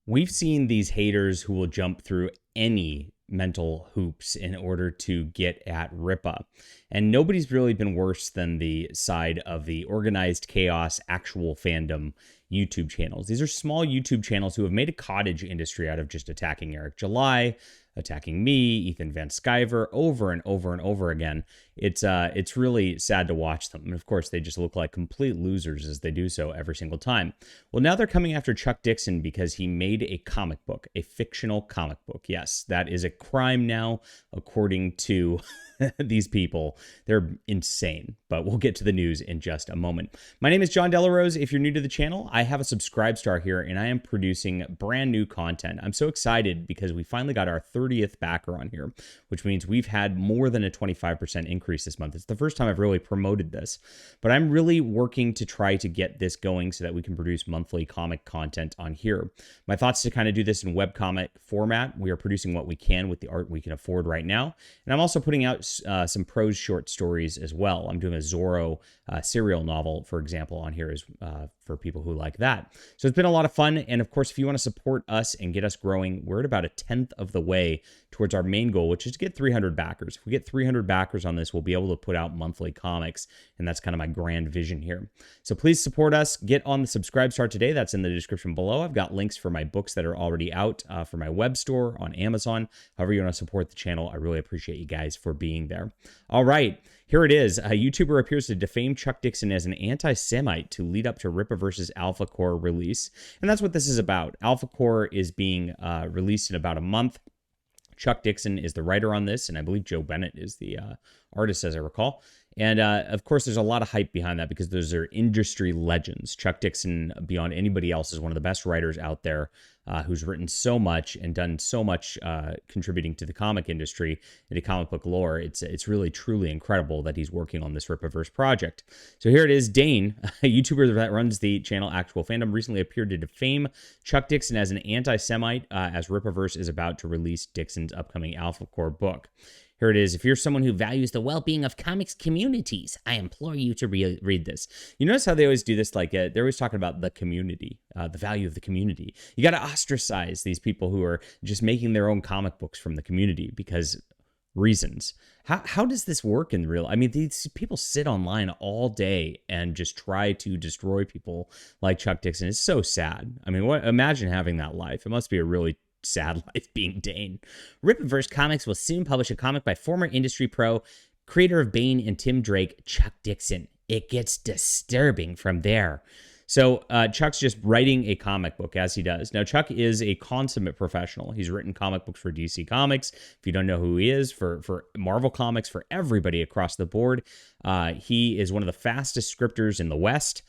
We've seen these haters who will jump through any mental hoops in order to get at Rippa. And nobody's really been worse than the side of the organized chaos actual fandom YouTube channels. These are small YouTube channels who have made a cottage industry out of just attacking Eric July, attacking me, Ethan Van Sciver, over and over and over again. It's really sad to watch them. And of course, they just look like complete losers as they do so every single time. Well, now they're coming after Chuck Dixon because he made a comic book, a fictional comic book. Yes, that is a crime now, according to these people. They're insane, but we'll get to the news in just a moment. My name is John Delarose. If you're new to the channel, I have a subscribe star here and I am producing brand new content. I'm so excited because we finally got our 30th backer on here, which means we've had more than a 25% increase this month. It's the first time I've really promoted this, but I'm really working to try to get this going so that we can produce monthly comic content on here. My thoughts to kind of do this in webcomic format. We are producing what we can with the art we can afford right now. And I'm also putting out some prose short stories as well. I'm doing a Zorro serial novel, for example, on here as for people who like that. So it's been a lot of fun. And of course, if you want to support us and get us growing, we're at about a 10th of the way towards our main goal, which is to get 300 backers. If we get 300 backers on this, we'll be able to put out monthly comics. And that's kind of my grand vision here. So please support us. Get on the subscribe star today. That's in the description below. I've got links for my books that are already out for my web store on Amazon. However you want to support the channel, I really appreciate you guys for being there. All right, here it is. A YouTuber appears to defame Chuck Dixon as an anti-Semite to lead up to rippaverse's Alphacore release. And that's what this is about. Alphacore is being released in about a month. Chuck Dixon is the writer on this, and I believe Joe Bennett is the artist, as I recall. And of course, there's a lot of hype behind that because those are industry legends. Chuck Dixon, beyond anybody else, is one of the best writers out there who's written so much and done so much contributing to the comic industry and to comic book lore. It's really, truly incredible that he's working on this Rippaverse project. So here it is. Dane, a YouTuber that runs the channel Actual Fandom, recently appeared to defame Chuck Dixon as an anti-Semite as Rippaverse is about to release Dixon's upcoming Alphacore book. Here it is. If you're someone who values the well-being of comics communities, I implore you to read this. You notice how they always do this? Like they're always talking about the community, the value of the community. You got to ostracize these people who are just making their own comic books from the community because reasons. How does this work in real? I mean, these people sit online all day and just try to destroy people like Chuck Dixon. It's so sad. I mean, imagine having that life. It must be a really sad life being Dane. Rippaverse Comics will soon publish a comic by former industry pro, creator of Bane and Tim Drake, Chuck Dixon. It gets disturbing from there. So Chuck's just writing a comic book as he does. Now, Chuck is a consummate professional. He's written comic books for DC Comics. If you don't know who he is, for Marvel Comics, for everybody across the board. He is one of the fastest scripters in the West.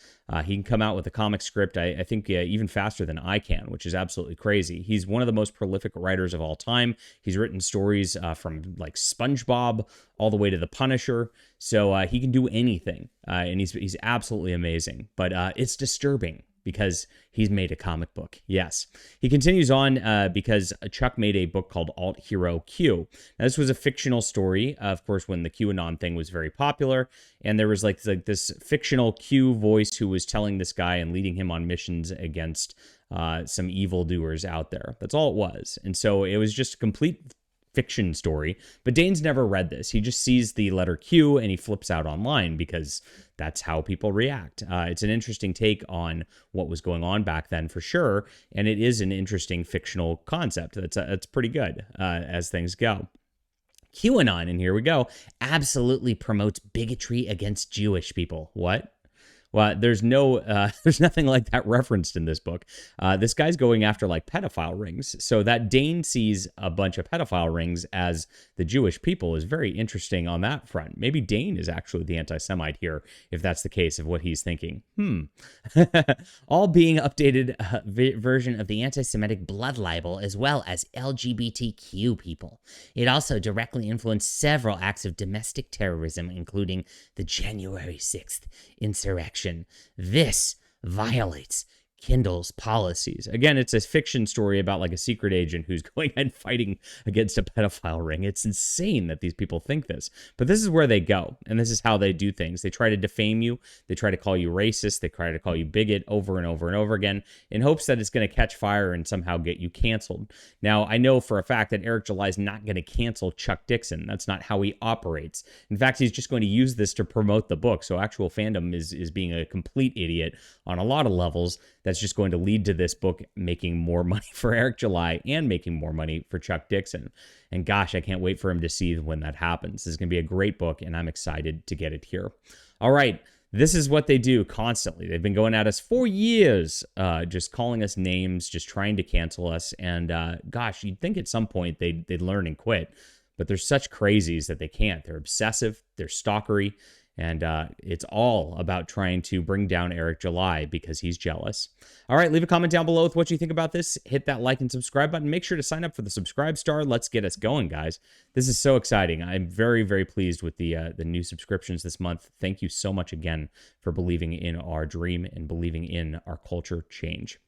He can come out with a comic script, I think, even faster than I can, which is absolutely crazy. He's one of the most prolific writers of all time. He's written stories from like SpongeBob all the way to The Punisher. So he can do anything, and he's absolutely amazing. But it's disturbing because he's made a comic book. Yes. He continues on because Chuck made a book called Alt Hero Q. Now, this was a fictional story, of course, when the QAnon thing was very popular. And there was like this fictional Q voice who was telling this guy and leading him on missions against some evildoers out there. That's all it was. And so it was just a complete fiction story, but Dane's never read this. He just sees the letter Q and he flips out online because that's how people react. It's an interesting take on what was going on back then for sure, and it is an interesting fictional concept. That's pretty good as things go. QAnon, and here we go, absolutely promotes bigotry against Jewish people. What? Well, there's nothing like that referenced in this book. This guy's going after like pedophile rings. So that Dane sees a bunch of pedophile rings as the Jewish people is very interesting on that front. Maybe Dane is actually the anti-Semite here, if that's the case of what he's thinking. All being updated version of the anti-Semitic blood libel, as well as LGBTQ people. It also directly influenced several acts of domestic terrorism, including the January 6th insurrection. This violates Kindle's policies. Again, it's a fiction story about like a secret agent who's going and fighting against a pedophile ring. It's insane that these people think this, but this is where they go, and this is how they do things. They try to defame you. They try to call you racist. They try to call you bigot over and over and over again in hopes that it's going to catch fire and somehow get you canceled. Now, I know for a fact that Eric July is not going to cancel Chuck Dixon. That's not how he operates. In fact, he's just going to use this to promote the book. So actual Fandom is being a complete idiot on a lot of levels. That's just going to lead to this book making more money for Eric July and making more money for Chuck Dixon. And gosh, I can't wait for him to see when that happens. This is going to be a great book, and I'm excited to get it here. All right, this is what they do constantly. They've been going at us for years, just calling us names, just trying to cancel us. And gosh, you'd think at some point they'd learn and quit. But they're such crazies that they can't. They're obsessive, they're stalkery, and it's all about trying to bring down Eric July because he's jealous. All right, leave a comment down below with what you think about this. Hit that like and subscribe button. Make sure to sign up for the subscribe star. Let's get us going, guys. This is so exciting. I'm very, very pleased with the new subscriptions this month. Thank you so much again for believing in our dream and believing in our culture change.